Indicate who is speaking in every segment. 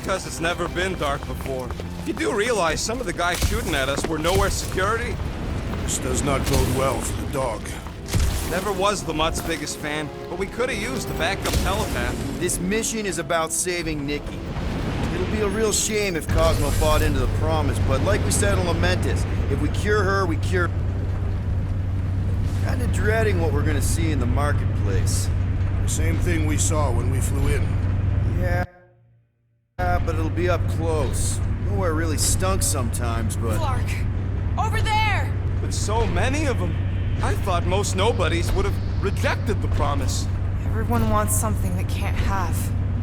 Speaker 1: because it's never been dark before. You do realize some of the guys shooting at us were Knowhere security?
Speaker 2: This does not bode well for the dog.
Speaker 1: Never was the Mutt's biggest fan, but we could have used the backup telepath.
Speaker 3: This mission is about saving Nikki. It'll be a real shame if Cosmo bought into the promise, but like we said on Lamentus, if we cure her, we cure... Kinda dreading what we're gonna see in the marketplace.
Speaker 2: The same thing we saw when we flew in.
Speaker 3: Yeah, but it'll be up close. Nowhere really stunk sometimes, but...
Speaker 4: Clark! Over there!
Speaker 1: With so many of them, I thought most nobodies would have rejected the promise.
Speaker 4: Everyone wants something they can't have.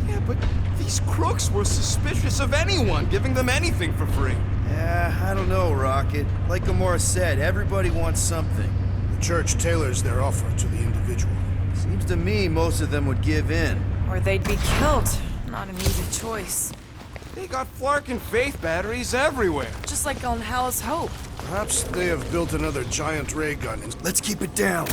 Speaker 1: Yeah, but these crooks were suspicious of anyone giving them anything for free.
Speaker 3: Yeah, I don't know, Rocket. Like Gamora said, everybody wants something.
Speaker 2: The church tailors their offer to the individual.
Speaker 3: Seems to me most of them would give in.
Speaker 4: Or they'd be killed. Not an easy choice.
Speaker 1: They got Flark and Faith batteries everywhere.
Speaker 4: Just like on Hala's Hope.
Speaker 2: Perhaps they have built another giant ray gun.
Speaker 3: Let's keep it down.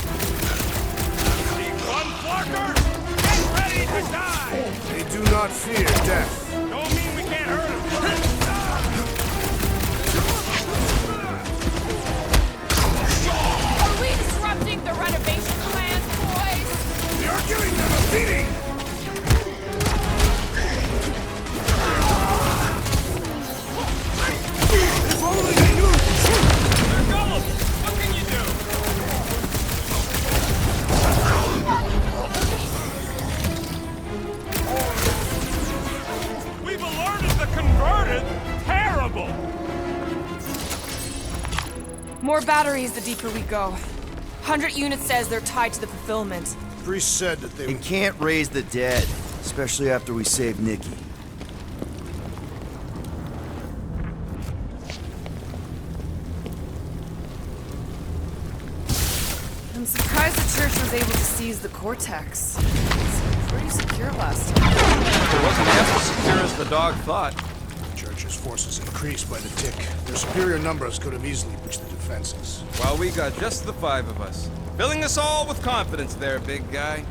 Speaker 1: One Flarkers! Get ready to die!
Speaker 2: They do not fear death.
Speaker 1: Don't mean we can't hurt them.
Speaker 4: Are we disrupting the renovation plans, boys?
Speaker 2: We are giving them a beating! If only they knew!
Speaker 1: They're gullible! What can you do? We've alerted the converted! Terrible!
Speaker 4: More batteries the deeper we go. 100 units says they're tied to the fulfillment.
Speaker 2: Priest said that they
Speaker 3: It can't raise the dead, especially after we save Nikki.
Speaker 4: I'm surprised the church was able to seize the cortex. It's pretty secure last time.
Speaker 1: It wasn't half as secure as the dog thought.
Speaker 2: The church's forces increased by the tick. Their superior numbers could have easily breached the defenses.
Speaker 1: Well, we got just the 5 of us. Filling us all with confidence there, big guy.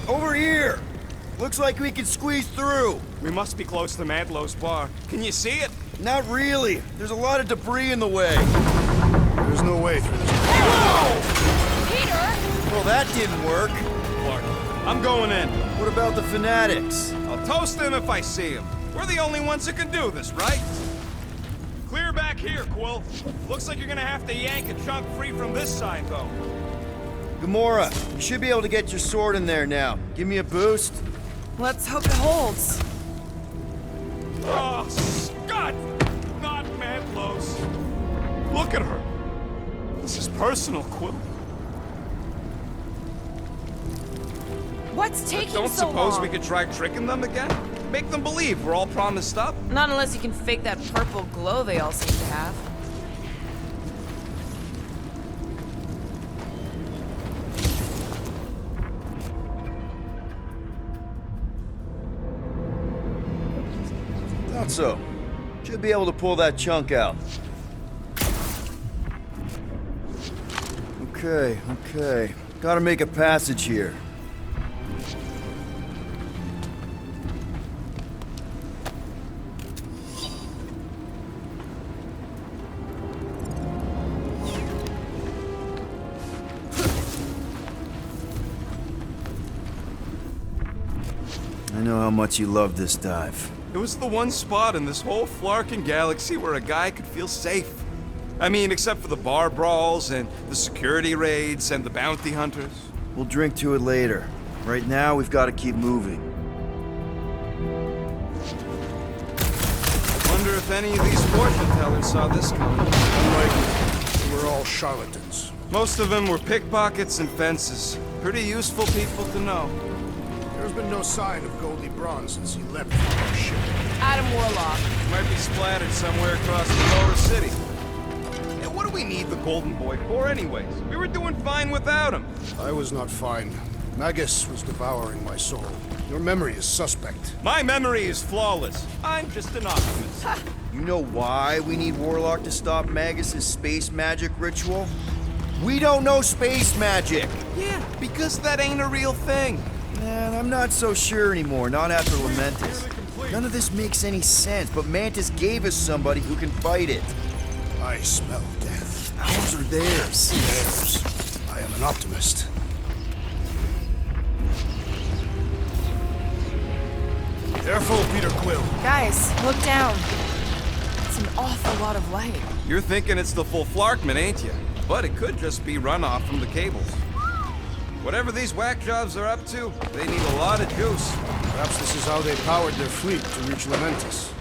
Speaker 3: Over here! Looks like we can squeeze through.
Speaker 1: We must be close to Madlow's bar. Can you see it?
Speaker 3: Not really. There's a lot of debris in the way.
Speaker 2: There's no way through this.
Speaker 4: Peter!
Speaker 3: Well, that didn't work.
Speaker 1: Clark, I'm going in.
Speaker 3: What about the fanatics?
Speaker 1: I'll toast them if I see them. We're the only ones that can do this, right? Clear back here, Quill. Looks like you're gonna have to yank a chunk free from this side, though.
Speaker 3: Gamora, you should be able to get your sword in there now. Give me a boost.
Speaker 4: Let's hope it holds.
Speaker 1: Oh, Scott! Not Madlow's. Look at her. This is personal, Quill.
Speaker 4: What's taking
Speaker 1: Don't
Speaker 4: so
Speaker 1: suppose
Speaker 4: long?
Speaker 1: we could try tricking them again? Make them believe we're all promised up?
Speaker 4: Not unless you can fake that purple glow they all seem to have.
Speaker 3: Thought so. Should be able to pull that chunk out. Okay. Gotta make a passage here. I know how much you love this dive.
Speaker 1: It was the one spot in this whole Flarkin galaxy where a guy could feel safe. I mean, except for the bar brawls and the security raids and the bounty hunters.
Speaker 3: We'll drink to it later. Right now, we've got to keep moving.
Speaker 1: Wonder if any of these fortune tellers saw this coming.
Speaker 2: Unlikely. They were all charlatans.
Speaker 1: Most of them were pickpockets and fences. Pretty useful people to know.
Speaker 2: There's been no sign of Goldie Braun since he left for our ship.
Speaker 4: Adam Warlock.
Speaker 1: Might be splattered somewhere across the lower city. And what do we need the Golden Boy for anyways? We were doing fine without him.
Speaker 2: I was not fine. Magus was devouring my soul. Your memory is suspect.
Speaker 1: My memory is flawless. I'm just an optimist.
Speaker 3: You know why we need Warlock to stop Magus's space magic ritual? We don't know space magic!
Speaker 1: Yeah, because that ain't a real thing.
Speaker 3: Man, I'm not so sure anymore, not after Lamentus. None of this makes any sense, but Mantis gave us somebody who can fight it.
Speaker 2: I smell death.
Speaker 3: Ours or theirs?
Speaker 2: Theirs. I am an optimist. Careful, Peter Quill.
Speaker 4: Guys, look down. It's an awful lot of light.
Speaker 1: You're thinking it's the full Flarkman, ain't you? But it could just be runoff from the cables. Whatever these whack jobs are up to, they need a lot of juice.
Speaker 2: Perhaps this is how they powered their fleet to reach Lamentis.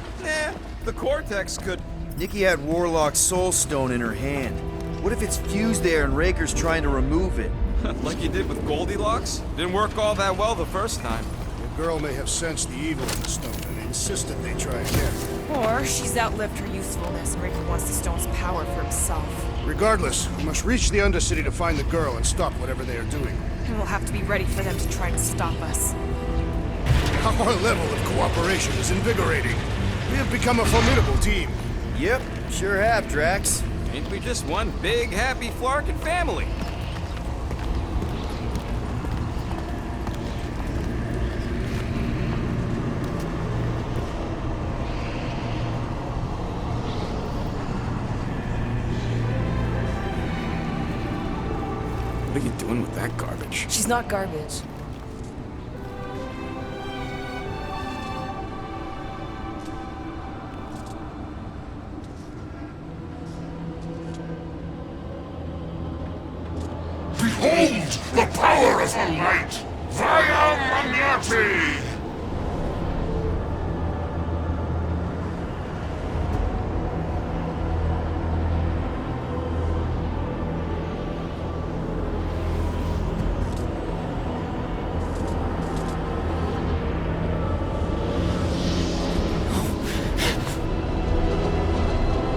Speaker 1: The Cortex could...
Speaker 3: Nikki had Warlock's Soul Stone in her hand. What if it's fused there and Raker's trying to remove it?
Speaker 1: like you did with Goldilocks? Didn't work all that well the first time.
Speaker 2: The girl may have sensed the evil in the stone and insisted they try again.
Speaker 4: Or she's outlived her usefulness and Riker wants the stone's power for himself.
Speaker 2: Regardless, we must reach the Undercity to find the girl and stop whatever they are doing.
Speaker 4: And we'll have to be ready for them to try to stop us.
Speaker 2: Our level of cooperation is invigorating. We have become a formidable team.
Speaker 3: Yep, sure have, Drax.
Speaker 1: Ain't we just one big, happy Flarkin family? What are you doing with that garbage?
Speaker 4: She's not garbage.
Speaker 5: Behold the power of the light! Via Magnati!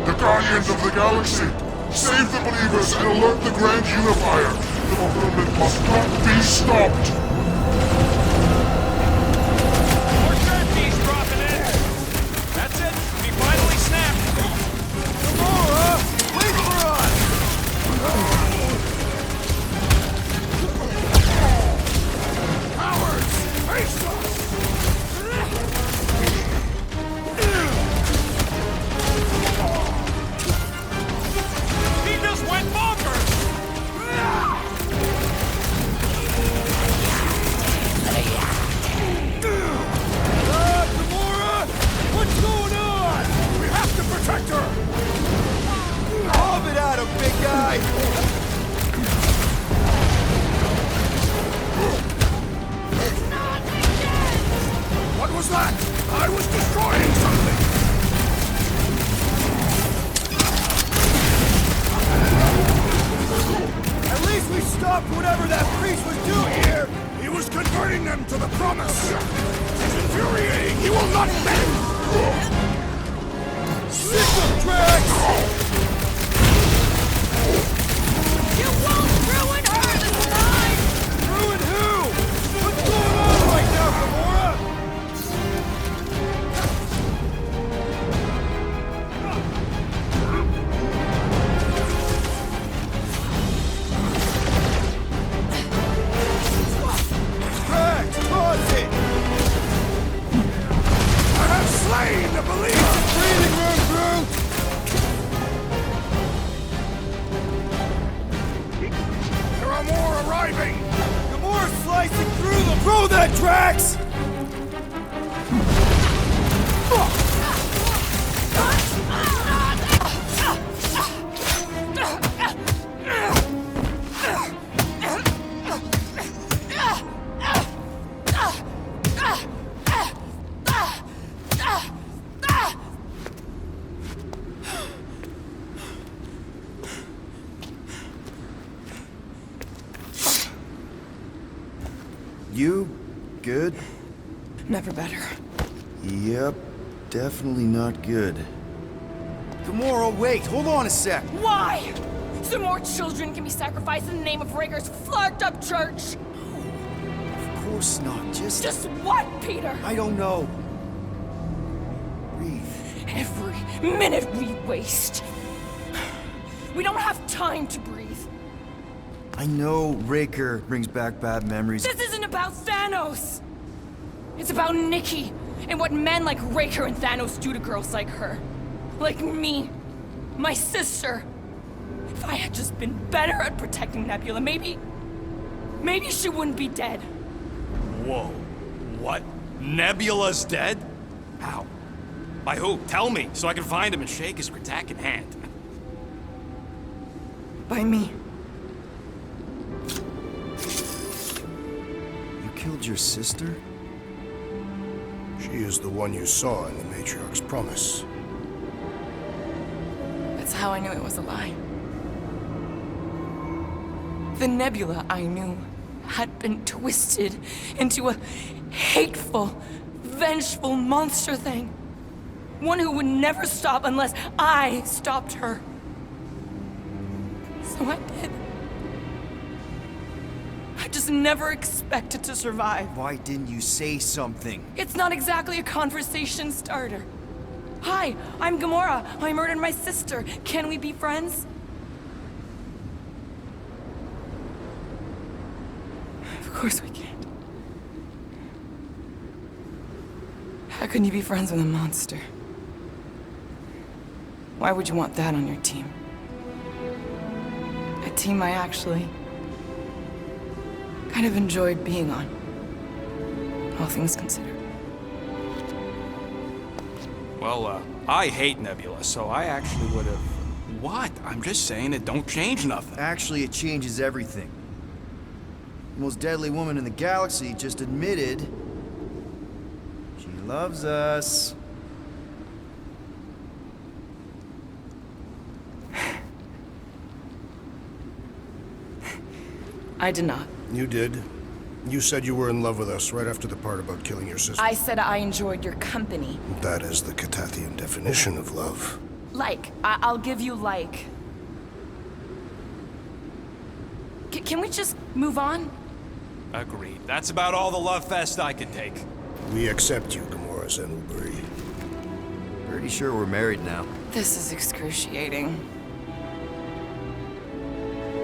Speaker 5: The Guardians of the Galaxy! Save the believers and alert the Grand Unifier! The fulfillment must not be stopped!
Speaker 6: More sharpies dropping in! That's it! We finally snapped!
Speaker 3: Gamora! Wait for us!
Speaker 2: Cowards! Face us!
Speaker 6: He just went bonkers!
Speaker 2: Gamora! What's going on? We have to protect her!
Speaker 3: Lob it at him, big guy!
Speaker 2: What was that? I was destroying something!
Speaker 3: At least we stopped whatever that priest was doing here!
Speaker 2: He was converting them to the promise! It's infuriating! He will not bend!
Speaker 3: Signal tracks!
Speaker 4: You won't ruin her this time!
Speaker 3: Ruin who? What's going on right now, Gamora? Drax, pause it!
Speaker 2: I have slain the believer!
Speaker 3: Breathing room, Groot!
Speaker 2: There are more arriving!
Speaker 3: Gamora's slicing through them! Throw that, Drax! You good?
Speaker 4: Never better.
Speaker 3: Yep, definitely not good. Gamora, wait! Hold on a sec!
Speaker 4: Why? So more children can be sacrificed in the name of Raker's flarked up church?
Speaker 3: Of course not,
Speaker 4: Just what, Peter?
Speaker 3: I don't know. Breathe.
Speaker 4: Every minute we waste. We don't have time to breathe.
Speaker 3: I know Raker brings back bad memories.
Speaker 4: This isn't about Thanos. It's about Nikki
Speaker 7: and what men like Raker and Thanos do to girls like her. Like me. My sister. If I had just been better at protecting Nebula, maybe she wouldn't be dead.
Speaker 1: Whoa. What? Nebula's dead? How? By who? Tell me, so I can find him and shake his Kratak in hand.
Speaker 7: By me.
Speaker 3: You killed your sister?
Speaker 2: She is the one you saw in the Matriarch's promise.
Speaker 7: That's how I knew it was a lie. The Nebula I knew had been twisted into a hateful, vengeful monster thing. One who would never stop unless I stopped her. So I did. I just never expected to survive.
Speaker 3: Why didn't you say something?
Speaker 7: It's not exactly a conversation starter. Hi, I'm Gamora. I murdered my sister. Can we be friends? Of course we can't. How can you be friends with a monster? Why would you want that on your team? A team I actually kind of enjoyed being on, all things considered.
Speaker 1: Well, I hate Nebula, so I actually would have... What? I'm just saying it don't change nothing.
Speaker 3: Actually, it changes everything. The most deadly woman in the galaxy just admitted she loves us.
Speaker 7: I did not.
Speaker 2: You did. You said you were in love with us right after the part about killing your sister.
Speaker 7: I said I enjoyed your company.
Speaker 2: That is the Catathian definition of love.
Speaker 7: Like. I'll give you like. Can we just move on?
Speaker 1: Agreed. That's about all the love fest I could take.
Speaker 2: We accept you, Gamora Zenuburi.
Speaker 3: Pretty sure we're married now.
Speaker 7: This is excruciating.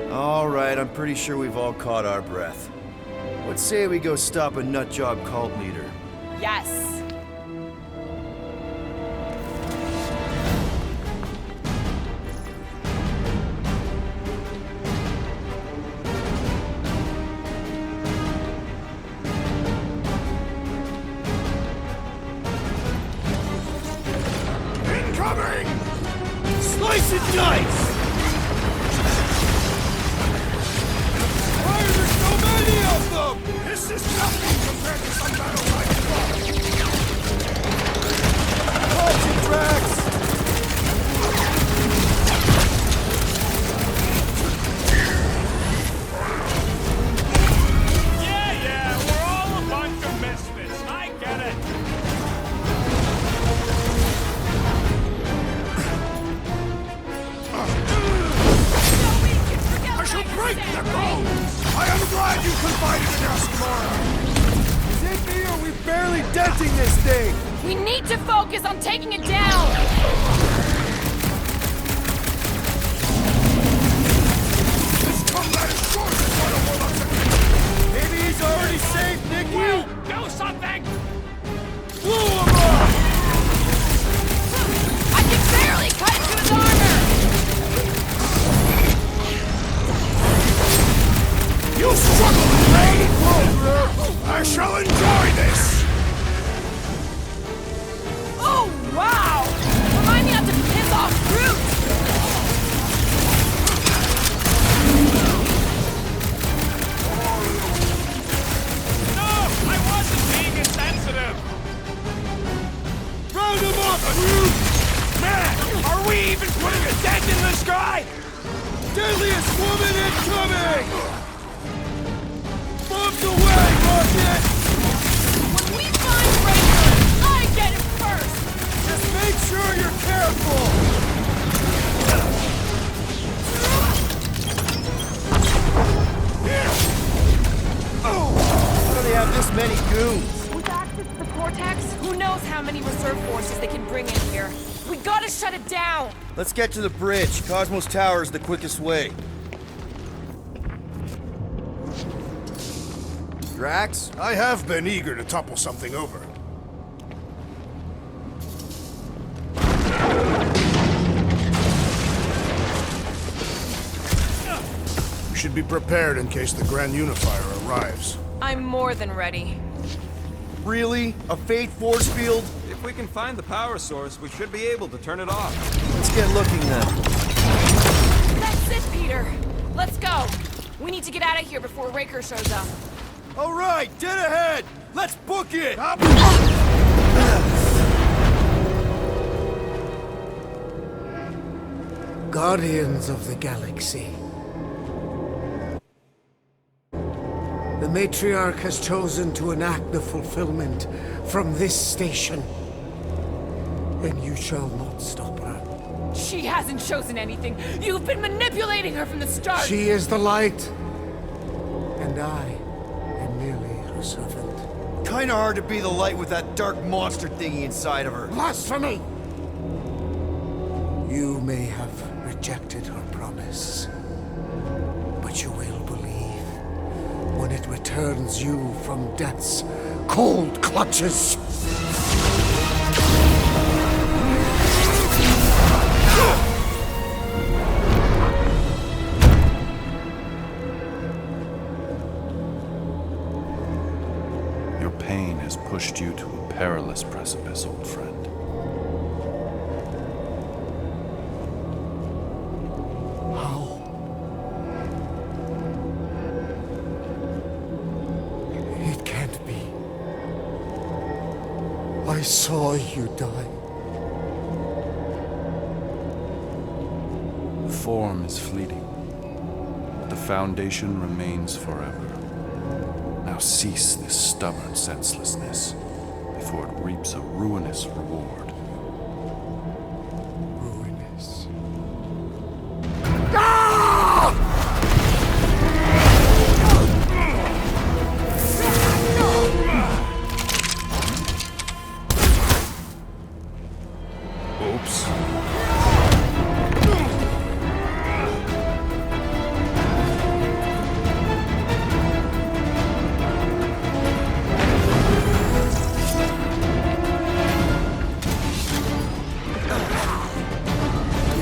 Speaker 3: All right, I'm pretty sure we've all caught our breath. Let's say we go stop a nutjob cult leader.
Speaker 7: Yes.
Speaker 2: Incoming! Slice and dice! Why are there so many of them? This is nothing compared to some battles I fought. Punching tracks!
Speaker 6: Yeah, we're all a bunch of misfits. I get it.
Speaker 2: I shall break their bones! I am glad you confided in us, Gamora! Is it me or are we barely denting this thing?
Speaker 7: We need to focus on taking it down!
Speaker 2: This combat is short as one of Warlock's. Maybe he's already safe, Nikki!
Speaker 6: Will, do something!
Speaker 2: Blew him up!
Speaker 7: I can barely cut into his armor!
Speaker 2: You struggle in vain, Clover! I shall enjoy this!
Speaker 7: Oh, wow! Remind me not to piss off Groot!
Speaker 6: No, I wasn't being insensitive.
Speaker 2: Round him up, Groot!
Speaker 6: Man, are we even putting a dent in this guy?
Speaker 2: Deadliest woman incoming! Bombs away, Rocket!
Speaker 7: When we find Raker, I get him first!
Speaker 2: Just make sure you're careful!
Speaker 3: How do they have this many goons?
Speaker 7: With access to the Cortex, who knows how many reserve forces they can bring in here. We gotta shut it down!
Speaker 3: Let's get to the bridge. Cosmos Tower is the quickest way. Drax?
Speaker 2: I have been eager to topple something over. should be prepared in case the Grand Unifier arrives.
Speaker 4: I'm more than ready.
Speaker 3: Really? A fate force field?
Speaker 1: If we can find the power source, we should be able to turn it off.
Speaker 3: Let's get looking then.
Speaker 4: That's it, Peter. Let's go. We need to get out of here before Raker shows up.
Speaker 3: All right, dead ahead! Let's book it!
Speaker 8: Guardians of the Galaxy. The Matriarch has chosen to enact the fulfillment from this station. And you shall not stop her.
Speaker 7: She hasn't chosen anything. You've been manipulating her from the start.
Speaker 8: She is the light. And I am merely her servant.
Speaker 3: Kinda hard to be the light with that dark monster thingy inside of her.
Speaker 8: Blasphemy! You may have rejected her promise, but you will believe when it returns you from death's cold clutches.
Speaker 9: Your pain has pushed you to a perilous precipice, old friend.
Speaker 8: I saw you die.
Speaker 9: The form is fleeting, but the foundation remains forever. Now cease this stubborn senselessness before it reaps a ruinous reward.
Speaker 8: Ruinous.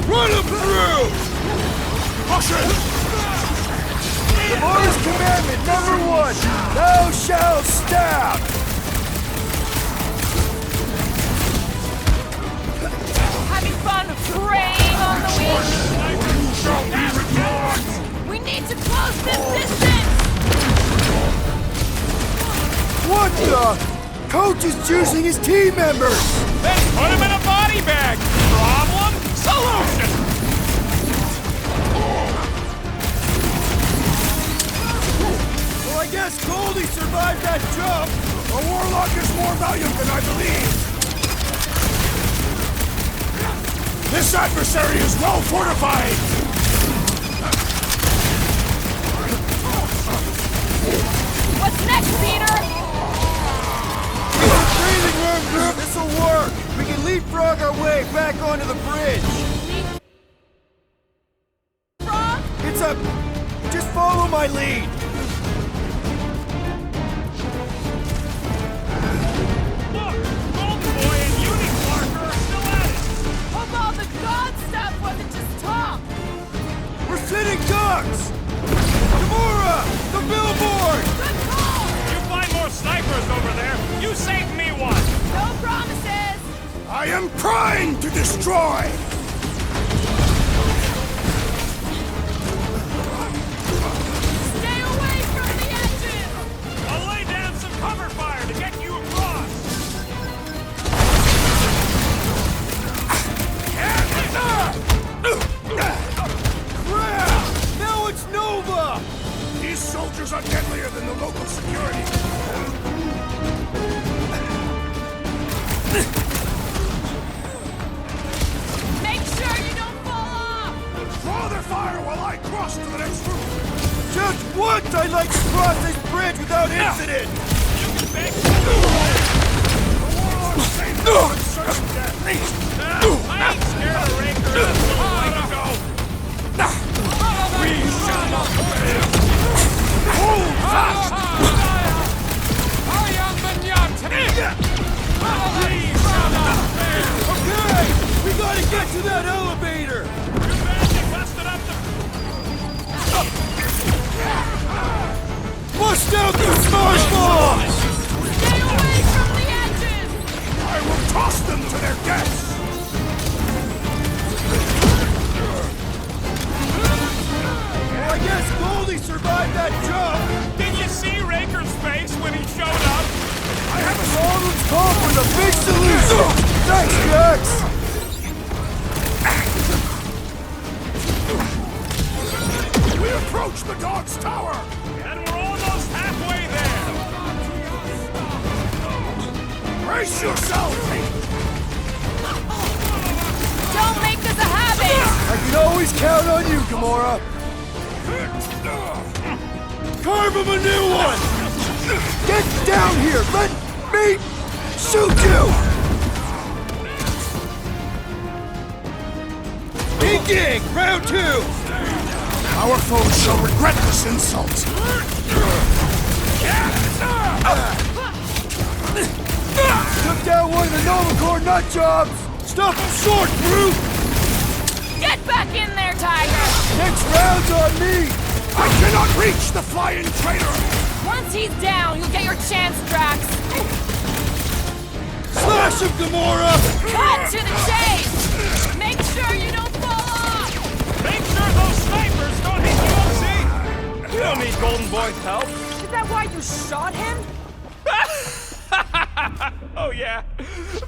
Speaker 2: Run him through! Caution! The Boris commandment #1, thou shalt stab!
Speaker 4: Having fun preying on the weak?
Speaker 5: You shall be returned!
Speaker 4: We need to close this distance!
Speaker 2: What the? Coach is juicing his team members!
Speaker 6: Then put him in a body bag! Problem? Solution!
Speaker 2: Well, I guess Goldie survived that jump! A warlock is more valiant than I believe! This adversary is well fortified!
Speaker 4: What's next, Peter?
Speaker 3: Breathing room group, this'll work! We can leapfrog our way back onto the bridge!
Speaker 4: Frog?
Speaker 3: It's a... just follow my lead!
Speaker 6: Look! Golden Boy and Unicorn are still at it!
Speaker 4: Hope all the god stuff wasn't just talk!
Speaker 3: We're sitting ducks! Gamora! The billboard!
Speaker 4: Good call!
Speaker 6: You find more snipers over there, you save me one!
Speaker 4: No promises!
Speaker 2: I am trying to destroy!
Speaker 4: Stay away from the edges!
Speaker 6: I'll lay down some cover fire to get you across!
Speaker 2: Crap! Now it's Nova! These soldiers are deadlier than the local security.
Speaker 4: Make sure you don't fall off!
Speaker 2: Draw their fire while I cross to the next room.
Speaker 3: Just once I'd like to cross this bridge without incident!
Speaker 6: Big
Speaker 2: The warlocks saved them from certain death.
Speaker 6: I ain't scared of Raker. That's the way to go. We shall not fail.
Speaker 2: Hold fast!
Speaker 6: I am the Nyat. We shall not fail.
Speaker 3: Okay! We gotta get to that elevator!
Speaker 6: Too bad you busted up the...
Speaker 2: out the smash bombs!
Speaker 7: Stay away from the edges!
Speaker 2: I will toss them to their deaths! Well, I guess Goldie survived that jump!
Speaker 6: Did you see Raker's face when he showed up?
Speaker 2: I have a Ronald's call for the big solution! Thanks, Jax! We approach the dog's tower!
Speaker 6: And we're almost halfway there!
Speaker 2: Brace yourself!
Speaker 7: Don't make this a habit!
Speaker 2: I can always count on you, Gamora! Carve him a new one! Get down here! Let me shoot you! Inking! Round 2! Our foes shall regret this insult! Took down one of the Nova Corps nut jobs! Stop him short, brute!
Speaker 7: Get back in there, Tiger!
Speaker 2: Next round's on me! I cannot reach the flying traitor!
Speaker 7: Once he's down, you'll get your chance, Drax!
Speaker 2: Slash him, Gamora!
Speaker 7: Cut to the chase! Make sure you don't fall off!
Speaker 6: Make sure those snipers don't hit you up, see? You don't need Golden Boy's help.
Speaker 4: Is that why you shot him?
Speaker 6: Oh yeah,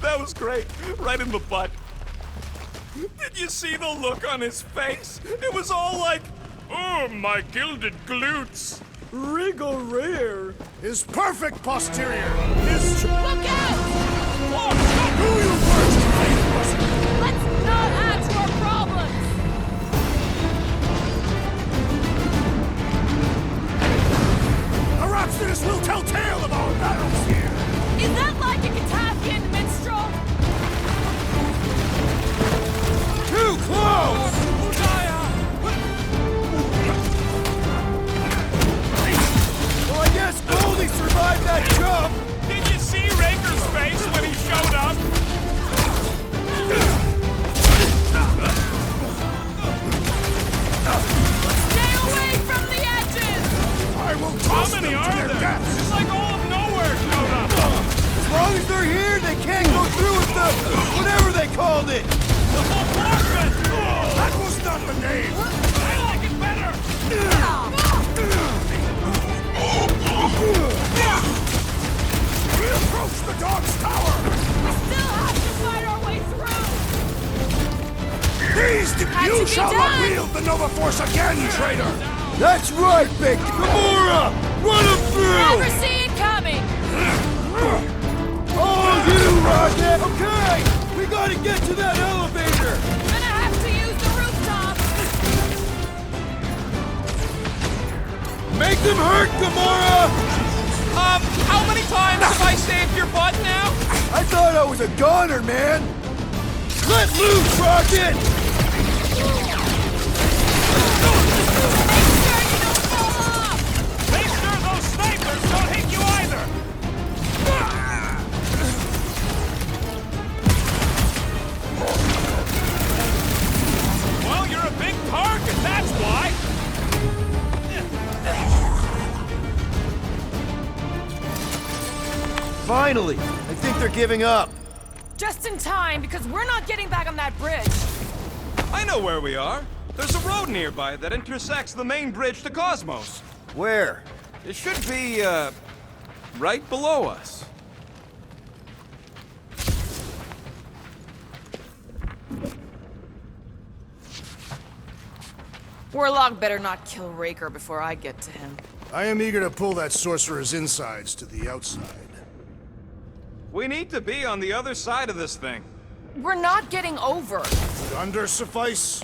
Speaker 6: that was great. Right in the butt. Did you see the look on his face? It was all like, oh, my gilded glutes.
Speaker 2: Rigor his perfect posterior is...
Speaker 7: Look out!
Speaker 6: Oh, stop!
Speaker 2: Do you first,
Speaker 7: Let's not add to our problems!
Speaker 2: The Rhapsodists will tell tale of our battles here!
Speaker 7: Is that like a Katafian minstrel?
Speaker 2: Too close! Well, I guess Goldie survived that jump!
Speaker 6: Did you see Raker's face when he showed up?
Speaker 7: Stay away from the edges!
Speaker 2: I will
Speaker 6: How
Speaker 2: toss
Speaker 6: many
Speaker 2: them to
Speaker 6: are
Speaker 2: their
Speaker 6: there?
Speaker 2: deaths!
Speaker 6: It's like all of Knowhere showed up.
Speaker 2: As long as they're here, they can't go through with the... whatever they called it!
Speaker 6: The whole fortress.
Speaker 2: That was not the name!
Speaker 6: I like it better.
Speaker 2: We approach the dog's tower!
Speaker 7: We still have to fight our way through!
Speaker 2: You
Speaker 7: to be
Speaker 2: shall
Speaker 7: done.
Speaker 2: not wield the Nova Force again, traitor! That's right, Big Gamora! Run him through!
Speaker 7: Never see it coming!
Speaker 2: All you, Rocket! Okay! We gotta get to that elevator!
Speaker 7: Gonna have to use the rooftop!
Speaker 2: Make them hurt, Gamora!
Speaker 6: How many times have I saved your butt now?
Speaker 2: I thought I was a goner, man! Let loose, Rocket!
Speaker 7: Make sure you don't fall off!
Speaker 6: Make sure those snipers don't hit you either. Well, you're a big target, that's why.
Speaker 3: Finally! I think they're giving up.
Speaker 4: Just in time, because we're not getting back on that bridge.
Speaker 1: I know where we are. There's a road nearby that intersects the main bridge to Cosmos.
Speaker 3: Where?
Speaker 1: It should be, right below us.
Speaker 4: Warlock better not kill Raker before I get to him.
Speaker 2: I am eager to pull that sorcerer's insides to the outside.
Speaker 1: We need to be on the other side of this thing.
Speaker 4: We're not getting over.
Speaker 2: Would under suffice?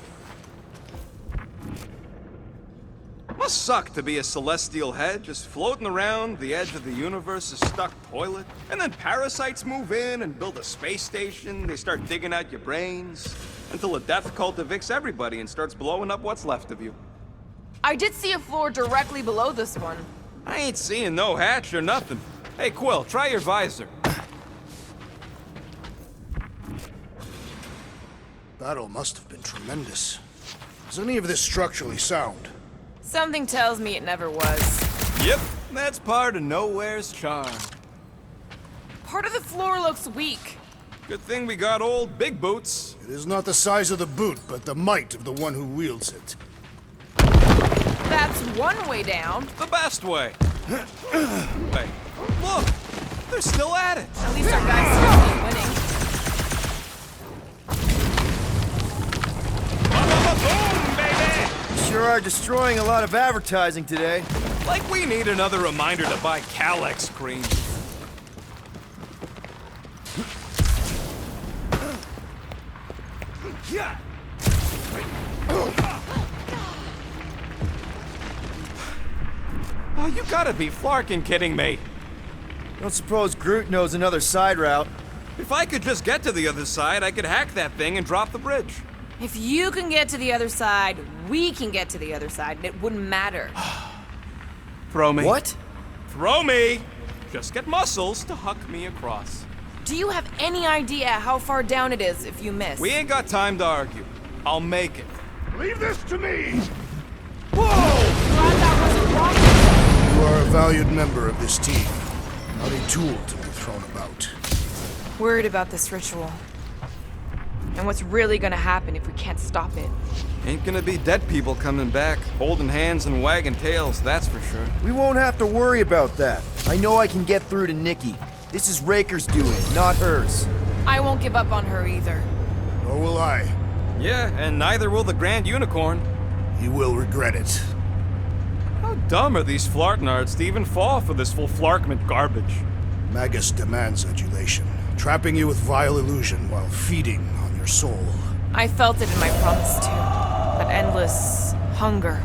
Speaker 1: Must suck to be a celestial head, just floating around the edge of the universe's stuck toilet. And then parasites move in and build a space station. They start digging out your brains. Until a death cult evicts everybody and starts blowing up what's left of you.
Speaker 4: I did see a floor directly below this one.
Speaker 1: I ain't seeing no hatch or nothing. Hey, Quill, try your visor.
Speaker 2: Battle must have been tremendous. Is any of this structurally sound?
Speaker 4: Something tells me it never was.
Speaker 1: Yep, That's part of Knowhere's charm.
Speaker 4: Part of the floor looks weak.
Speaker 1: Good thing we got old Big Boots.
Speaker 2: It is not the size of the boot, but the might of the one who wields it.
Speaker 4: That's one way down.
Speaker 1: The best way. Hey, look! They're still at it!
Speaker 4: At least our guys seem to be winning.
Speaker 1: Boom, baby!
Speaker 3: Sure are destroying a lot of advertising today.
Speaker 1: Like we need another reminder to buy Calex cream. Oh, you gotta be flarkin' kidding me.
Speaker 3: Don't suppose Groot knows another side route.
Speaker 1: If I could just get to the other side, I could hack that thing and drop the bridge.
Speaker 4: If you can get to the other side, we can get to the other side, and it wouldn't matter.
Speaker 1: Throw me.
Speaker 3: What?
Speaker 1: Throw me! Just get muscles to huck me across.
Speaker 4: Do you have any idea how far down it is if you miss?
Speaker 1: We ain't got time to argue. I'll make it.
Speaker 5: Leave this to me!
Speaker 4: Glad that wasn't wrong.
Speaker 2: You are a valued member of this team, not a tool to be thrown about.
Speaker 4: Worried about this ritual. And what's really gonna happen if we can't stop it.
Speaker 1: Ain't gonna be dead people coming back, holding hands and wagging tails, that's for sure.
Speaker 3: We won't have to worry about that. I know I can get through to Nikki. This is Raker's doing, not hers.
Speaker 4: I won't give up on her either.
Speaker 2: Nor will I.
Speaker 1: Yeah, and neither will the Grand Unicorn.
Speaker 2: You will regret it.
Speaker 1: How dumb are these flartnards to even fall for this full flarkment garbage?
Speaker 2: Magus demands adulation, trapping you with vile illusion while feeding on your soul.
Speaker 4: I felt it in my promise too. That endless hunger.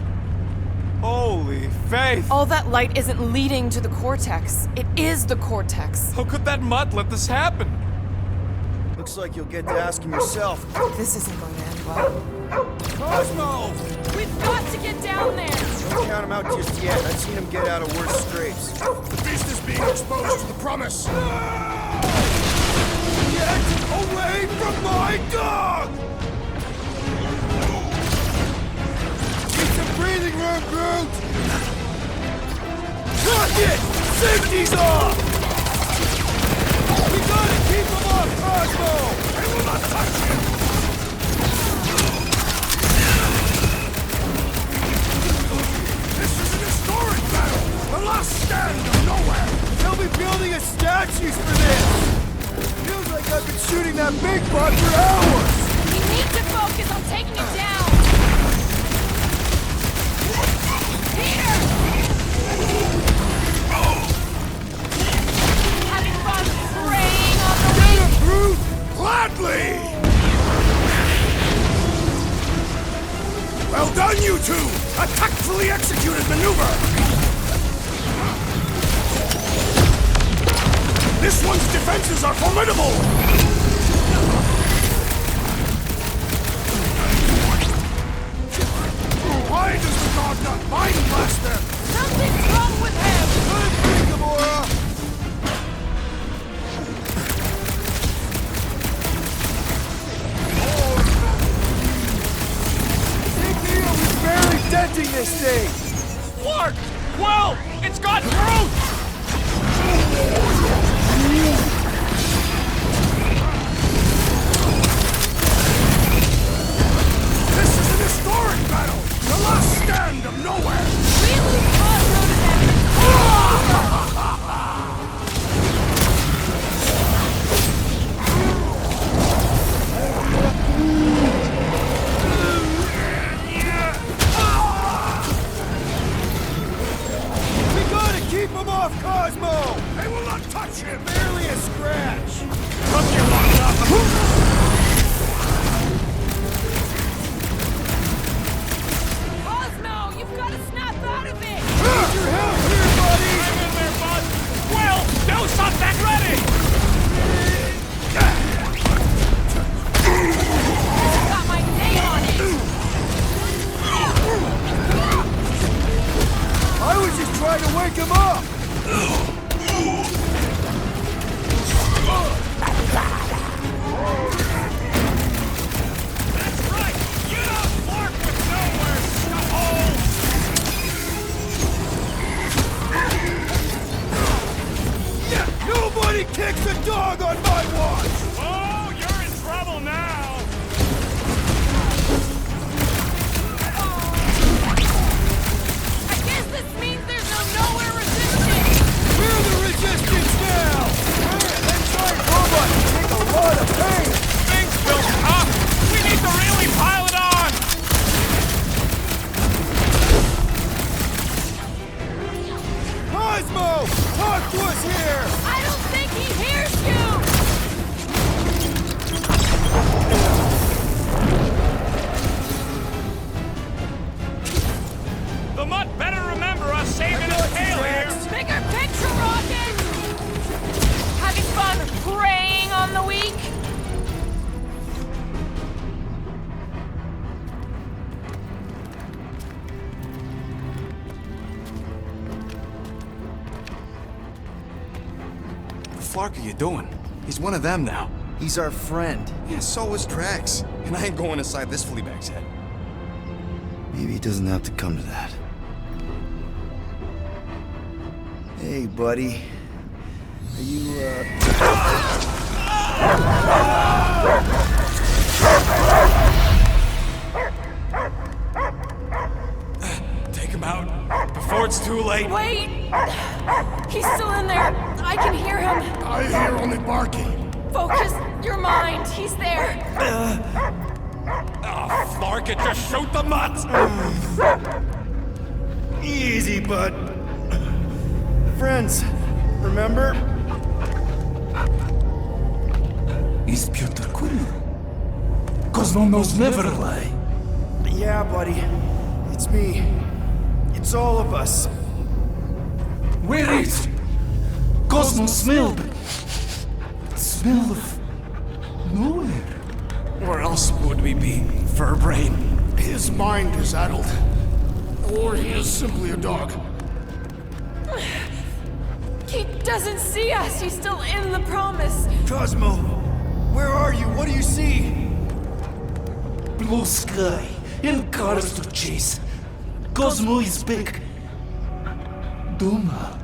Speaker 1: Holy faith!
Speaker 4: All that light isn't leading to the cortex. It is the cortex.
Speaker 1: How could that mutt let this happen?
Speaker 3: Looks like you'll get to ask him yourself.
Speaker 4: This isn't going to end well.
Speaker 3: Cosmo!
Speaker 4: We've got to get down there!
Speaker 3: Don't count him out just yet. I've seen him get out of worse scrapes.
Speaker 2: The beast is being exposed to the promise.
Speaker 3: Get away from my dog! Get some breathing room, Groot! Lock it! Safety's off! We gotta keep him off, Cosmo!
Speaker 2: I will not touch him! This is an historic battle! The last stand of Knowhere!
Speaker 3: They'll be building us statues for this! Feels like I've been shooting that big butt for hours!
Speaker 4: We need to focus on taking it down! Peter! Having fun preying on the weak!
Speaker 2: Groot! Gladly! Well done, you two! A tactfully executed maneuver! This one's defenses are formidable! Why does the god not mind blast them?
Speaker 4: Something's wrong with him!
Speaker 3: Good thing, Gamora! We're barely denting this thing!
Speaker 6: Flark! Quill! It's got Groot!
Speaker 2: This is an historic battle! The last stand of Knowhere!
Speaker 4: Really hard
Speaker 3: We gotta keep him off
Speaker 1: Flark are you doing? He's one of them now.
Speaker 3: He's our friend.
Speaker 1: Yeah, so is Drax. And I ain't going inside this fleabag's head.
Speaker 3: Maybe it doesn't have to come to that. Hey, buddy. Are you,
Speaker 1: Take him out before it's too late.
Speaker 7: Wait! He's still in there. I can hear him.
Speaker 2: I hear only barking.
Speaker 7: Focus your mind. He's there.
Speaker 1: Oh, Flark, just shoot the mutts!
Speaker 3: Easy, bud. Friends, remember?
Speaker 8: Is Peter Quill? Cosmo knows never lie.
Speaker 3: Yeah, buddy. It's me. It's all of us.
Speaker 8: Where is Cosmo smelled? Smell of nowhere.
Speaker 1: Where else would we be, Furbrain?
Speaker 2: His mind is addled. Or he is simply a dog.
Speaker 7: He doesn't see us. He's still in the promise.
Speaker 3: Cosmo, where are you? What do you see?
Speaker 8: Blue sky and cars to chase. Cosmo is back. Doma,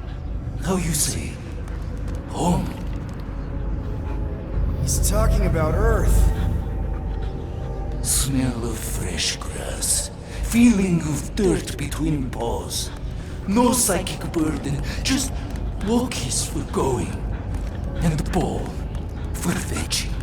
Speaker 8: how you say? Home.
Speaker 3: He's talking about Earth.
Speaker 8: Smell of fresh grass. Feeling of dirt between paws. No psychic burden, just walkies for going. And the ball for fetching.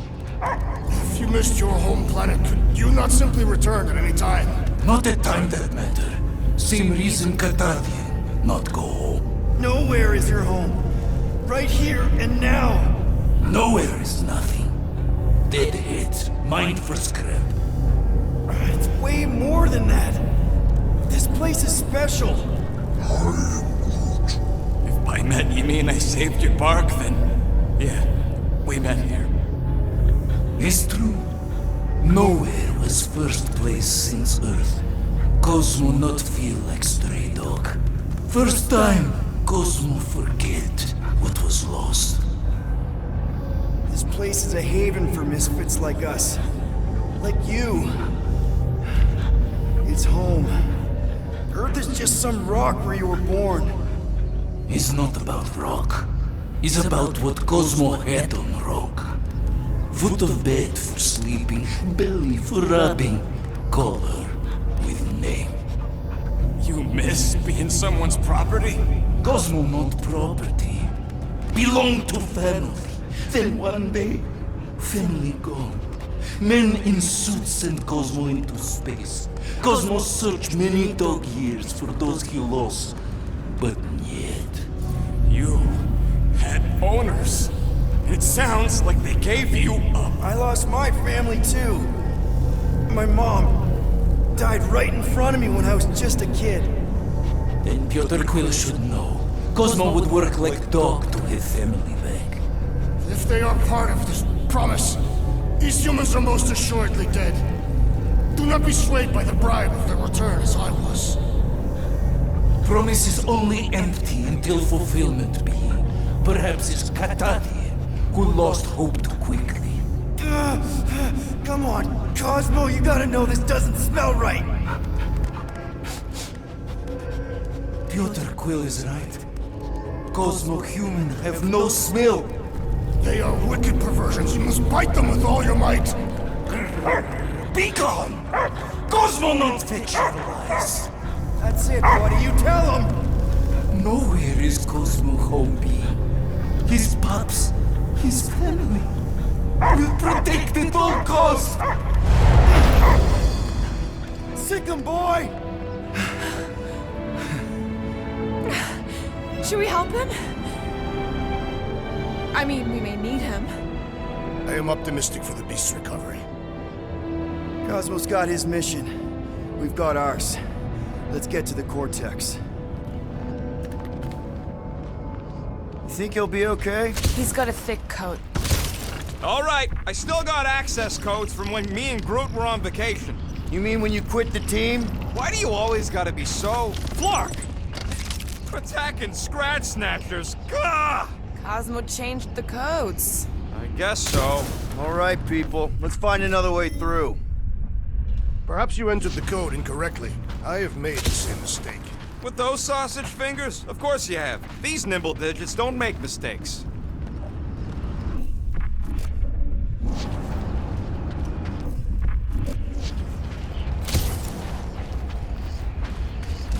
Speaker 2: If you missed your home planet, could you not simply return at any time?
Speaker 8: Not at time that matter. Same reason Cathardian, not go home.
Speaker 3: Nowhere is your home. Right here and now.
Speaker 8: Nowhere is nothing. Dead heads, mind for scrap.
Speaker 3: It's way more than that. This place is special.
Speaker 1: If by met you mean I saved your bark, then yeah, we met here.
Speaker 8: It's true. Nowhere was first place since Earth. Cosmo not feel like stray dog. First time, Cosmo forget what was lost.
Speaker 3: This place is a haven for misfits like us. Like you. It's home. Earth is just some rock where you were born.
Speaker 8: It's not about rock. It's about what Cosmo had on rock. Foot of bed for sleeping, belly for rubbing, color with name.
Speaker 1: You miss being someone's property?
Speaker 8: Cosmo not property. Belong to family. Then one day, family gone. Men in suits send Cosmo into space. Cosmo searched many dog years for those he lost. But yet...
Speaker 1: You had owners. It sounds like they gave you up.
Speaker 3: I lost my family too. My mom died right in front of me when I was just a kid.
Speaker 8: Then Piotr Quill should know. Cosmo would work like dog to have family back.
Speaker 2: If they are part of this promise, these humans are most assuredly dead. Do not be swayed by the bribe of their return as I was.
Speaker 8: Promise is only empty until fulfillment be. Perhaps it's Cathardian who lost hope too quickly.
Speaker 3: Come on, Cosmo, you gotta know this doesn't smell right.
Speaker 8: Piotr Quill is right. Cosmo human have no smell.
Speaker 2: They are wicked perversions. You must bite them with all your might.
Speaker 8: Be gone! Cosmo not fetch your lies.
Speaker 3: That's it, buddy, you tell him.
Speaker 8: Nowhere is Cosmo home be. His pups, his family, will protect at all costs.
Speaker 3: Sick 'em, boy!
Speaker 4: Should we help him? I mean, we may need him.
Speaker 2: I am optimistic for the beast's recovery.
Speaker 3: Cosmo's got his mission. We've got ours. Let's get to the Cortex. You think he'll be okay?
Speaker 4: He's got a thick coat.
Speaker 1: All right, I still got access codes from when me and Groot were on vacation.
Speaker 3: You mean when you quit the team?
Speaker 1: Why do you always gotta be so... Flark! Attacking Scratch Snatchers! Gah!
Speaker 4: Cosmo changed the codes.
Speaker 1: I guess so.
Speaker 3: All right, people. Let's find another way through.
Speaker 2: Perhaps you entered the code incorrectly. I have made the same mistake.
Speaker 1: With those sausage fingers? Of course you have. These nimble digits don't make mistakes.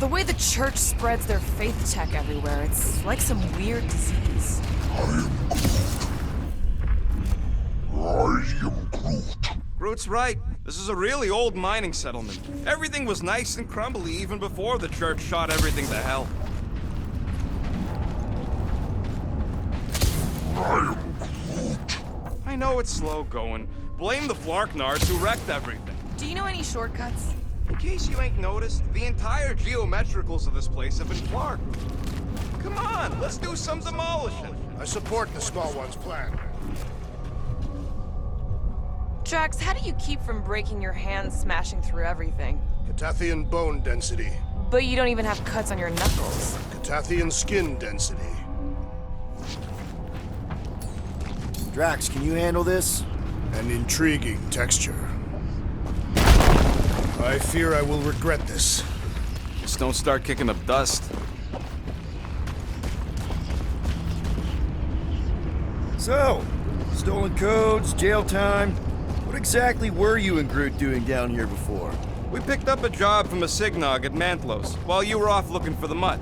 Speaker 4: The way the church spreads their faith tech everywhere, it's like some weird disease.
Speaker 1: Groot's right. This is a really old mining settlement. Everything was nice and crumbly even before the church shot everything to hell. I know it's slow going. Blame the Flarknards who wrecked everything.
Speaker 4: Do you know any shortcuts?
Speaker 1: In case you ain't noticed, the entire geometricals of this place have been flarked. Come on, let's do some demolishing.
Speaker 2: I support the small one's plan.
Speaker 4: Drax, how do you keep from breaking your hands smashing through everything?
Speaker 2: Catathian bone density.
Speaker 4: But you don't even have cuts on your knuckles.
Speaker 2: Catathian skin density.
Speaker 3: Drax, can you handle this?
Speaker 2: An intriguing texture. I fear I will regret this.
Speaker 1: Just don't start kicking up dust.
Speaker 3: So, stolen codes, jail time. What exactly were you and Groot doing down here before?
Speaker 1: We picked up a job from a Signog at Mantlos, while you were off looking for the mutt.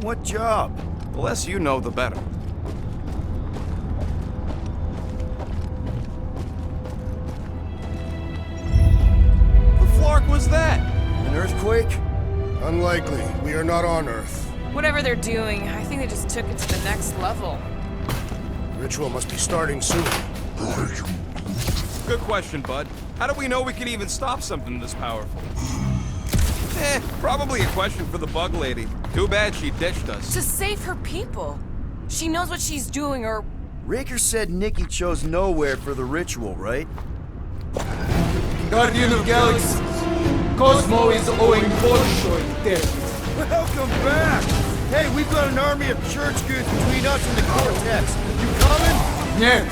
Speaker 3: What job?
Speaker 1: The less you know, the better. The Flark was that?
Speaker 3: An earthquake?
Speaker 2: Unlikely. We are not on Earth.
Speaker 4: Whatever they're doing, I think they just took it to the next level.
Speaker 2: Ritual must be starting soon.
Speaker 1: Good question, bud. How do we know we can even stop something this powerful? Probably a question for the bug lady. Too bad she ditched us.
Speaker 4: To save her people. She knows what she's doing, or...
Speaker 3: Raker said Nikki chose Knowhere for the ritual, right?
Speaker 8: Guardian of Galaxies, Cosmo is owing Bolshoi death.
Speaker 3: Welcome back! Hey, we've got an army of church goods between us and the Cortex. You coming?
Speaker 8: Yeah,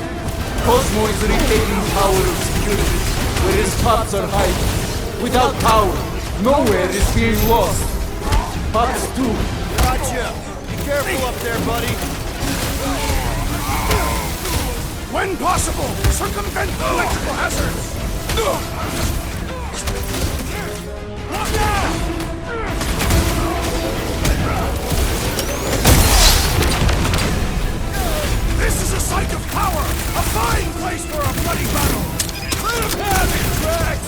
Speaker 8: Cosmo is retaking power of security, where his pops are hiding. Without power, Knowhere is being lost. Pops too.
Speaker 3: Gotcha! Be careful up there, buddy.
Speaker 2: When possible, circumvent the electrical hazards! This is a site of power! A fine place for a bloody battle! Let him have it, Drax!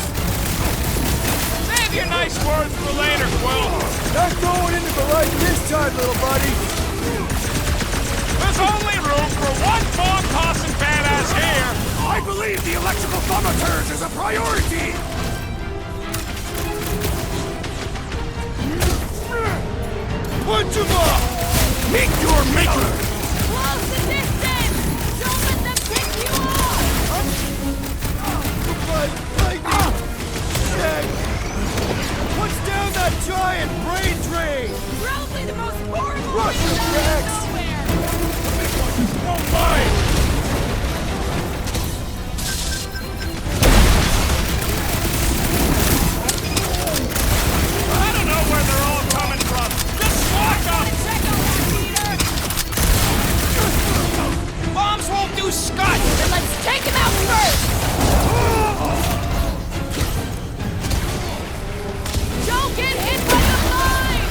Speaker 6: Save your nice words for later, Quill.
Speaker 3: Not going into the light this time, little buddy!
Speaker 6: There's only room for one bomb-tossing badass here.
Speaker 2: I believe the electrical thaumaturge is a priority!
Speaker 3: Punch him up!
Speaker 2: Meet your maker!
Speaker 7: Close the distance! Don't let them pick you off!
Speaker 3: Lightning! Shit! What's down that giant brain drain?
Speaker 7: Probably the most horrible
Speaker 3: Rush
Speaker 7: thing
Speaker 3: him,
Speaker 7: out
Speaker 3: Drax!
Speaker 7: of nowhere!
Speaker 2: Oh my!
Speaker 6: I don't know where they're all coming from. Just walk them.
Speaker 7: Check on that, Peter!
Speaker 6: Bombs won't do scut.
Speaker 7: Then let's take him out first! Don't get hit by the mine!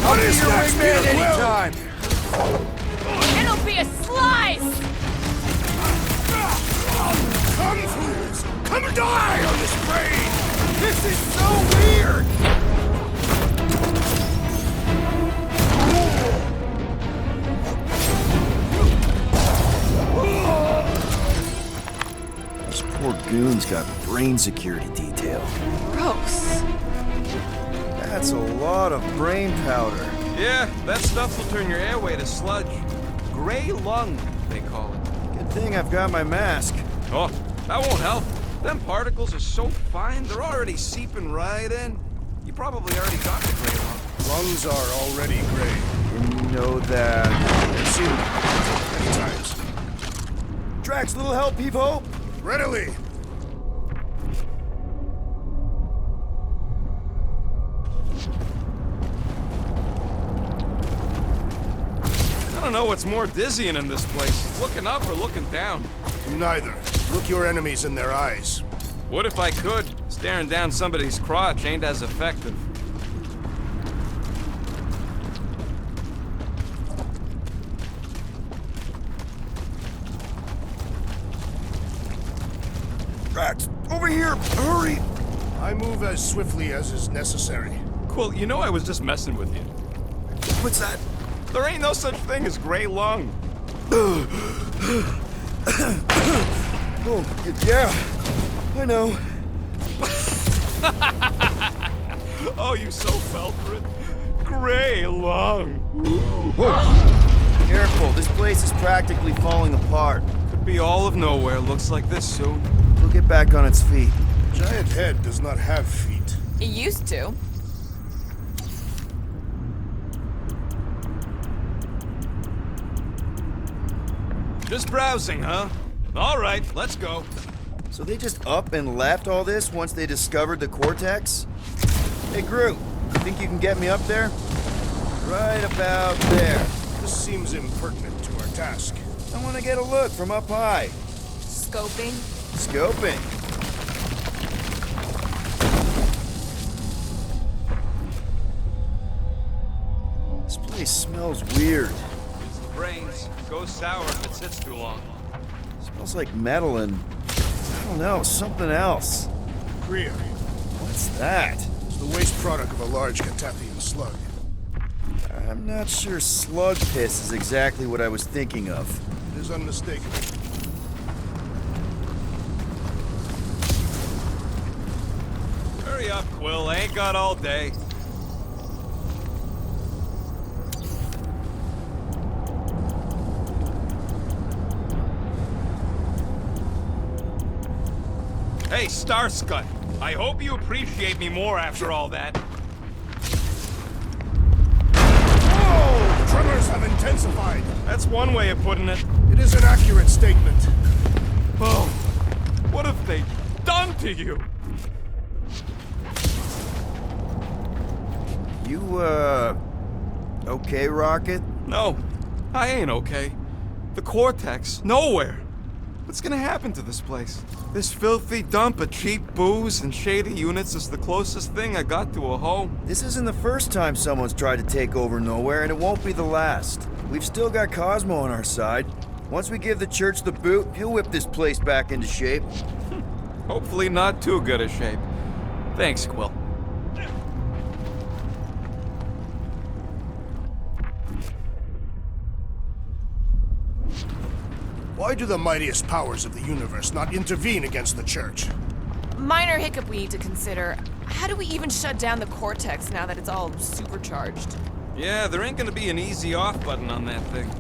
Speaker 2: What is
Speaker 3: Your
Speaker 2: next,
Speaker 3: wingman
Speaker 2: Peter Quill?
Speaker 3: anytime!
Speaker 7: It'll be a slice!
Speaker 2: Come, fools! Come die on this brain!
Speaker 3: This is so weird! This poor goon's got brain security detail.
Speaker 4: Gross.
Speaker 3: That's a lot of brain powder.
Speaker 1: Yeah, that stuff will turn your airway to sludge. Gray lung, they call it.
Speaker 3: Good thing I've got my mask.
Speaker 1: Oh, that won't help. Them particles are so fine, they're already seeping right in. You probably already got the gray one.
Speaker 2: Lungs are already gray.
Speaker 3: And you know that...
Speaker 2: I've seen them many times.
Speaker 3: Drax, little help, Heave-Ho?
Speaker 2: Readily!
Speaker 1: I don't know what's more dizzying in this place, looking up or looking down.
Speaker 2: Neither. Look your enemies in their eyes.
Speaker 1: What if I could? Staring down somebody's crotch ain't as effective.
Speaker 3: Drax, over here! Hurry!
Speaker 2: I move as swiftly as is necessary.
Speaker 1: Cool, you know I was just messing with you.
Speaker 3: What's that?
Speaker 1: There ain't no such thing as gray lung.
Speaker 3: Oh, yeah. I know.
Speaker 1: Oh, you so fell for it. Gray lung.
Speaker 3: Careful, this place is practically falling apart.
Speaker 1: Could be all of nowhere. Looks like this soon.
Speaker 3: We'll get back on its feet.
Speaker 2: Giant head does not have feet.
Speaker 4: It used to.
Speaker 1: Just browsing, huh? All right, let's go.
Speaker 3: So they just up and left all this once they discovered the cortex? Hey, Groot, you think you can get me up there? Right about there.
Speaker 2: This seems impertinent to our task.
Speaker 3: I want to get a look from up high.
Speaker 4: Scoping.
Speaker 3: Scoping. This place smells weird.
Speaker 1: Brains. Goes sour if it sits too long.
Speaker 3: Smells like metal and, I don't know, something else.
Speaker 2: Greer.
Speaker 3: What's that?
Speaker 2: It's the waste product of a large Catathian slug.
Speaker 3: I'm not sure slug piss is exactly what I was thinking of.
Speaker 2: It is unmistakable.
Speaker 1: Hurry up, Quill. I ain't got all day. Hey, Starscut. I hope you appreciate me more after all that.
Speaker 2: Whoa! Tremors have intensified.
Speaker 1: That's one way of putting it.
Speaker 2: It is an accurate statement.
Speaker 1: Oh, what have they done to you?
Speaker 3: You, okay, Rocket?
Speaker 1: No, I ain't okay. The Cortex, nowhere. What's gonna happen to this place? This filthy dump of cheap booze and shady units is the closest thing I got to a home.
Speaker 3: This isn't the first time someone's tried to take over Knowhere, and it won't be the last. We've still got Cosmo on our side. Once we give the church the boot, he'll whip this place back into shape.
Speaker 1: Hopefully not too good a shape. Thanks, Quill.
Speaker 2: Why do the mightiest powers of the universe not intervene against the church?
Speaker 4: Minor hiccup we need to consider. How do we even shut down the Cortex now that it's all supercharged?
Speaker 1: Yeah, there ain't gonna be an easy off button on that thing.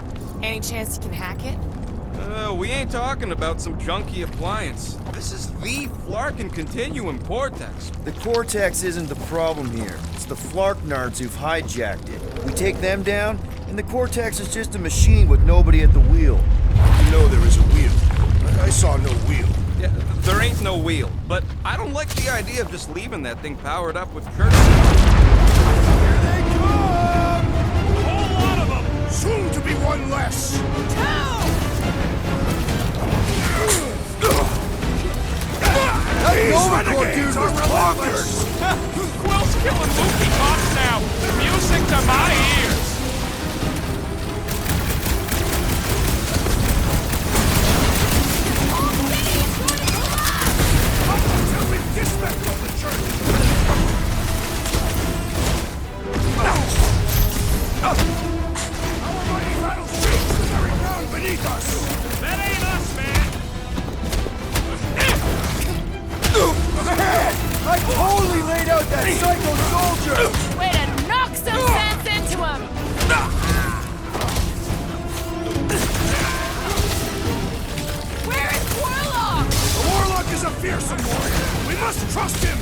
Speaker 4: Any chance you can hack it?
Speaker 1: We ain't talking about some junky appliance. This is the Flarkin Continuum Cortex.
Speaker 3: The Cortex isn't the problem here. It's the Flarknards who've hijacked it. We take them down, and the Cortex is just a machine with nobody at the wheel.
Speaker 2: You know there is a wheel, but I saw no wheel.
Speaker 1: Yeah, there ain't no wheel, but I don't like the idea of just leaving that thing powered up with church.
Speaker 2: Here they come! A whole lot of them! Soon to be one less! These renegades are relentless!
Speaker 6: Quill's killing Mookie Cops now. Music to my ears.
Speaker 2: Until we dismantle the church! Our mighty battleships are bearing down beneath us!
Speaker 6: That ain't us, man.
Speaker 3: I totally laid out that psycho soldier!
Speaker 4: Way to knock some sense into him! Where is Warlock?
Speaker 2: The Warlock is a fearsome warrior! We must trust him!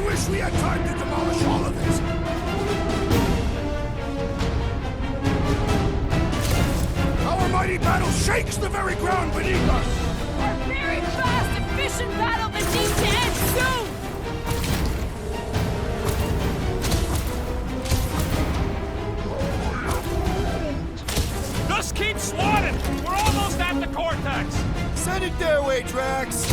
Speaker 2: I wish we had time to demolish all of it. Our mighty battle shakes the very ground beneath us.
Speaker 7: We're very fast, efficient battle that needs to end soon!
Speaker 6: Just keep swatting! We're almost at the cortex!
Speaker 3: Send it their way, Drax!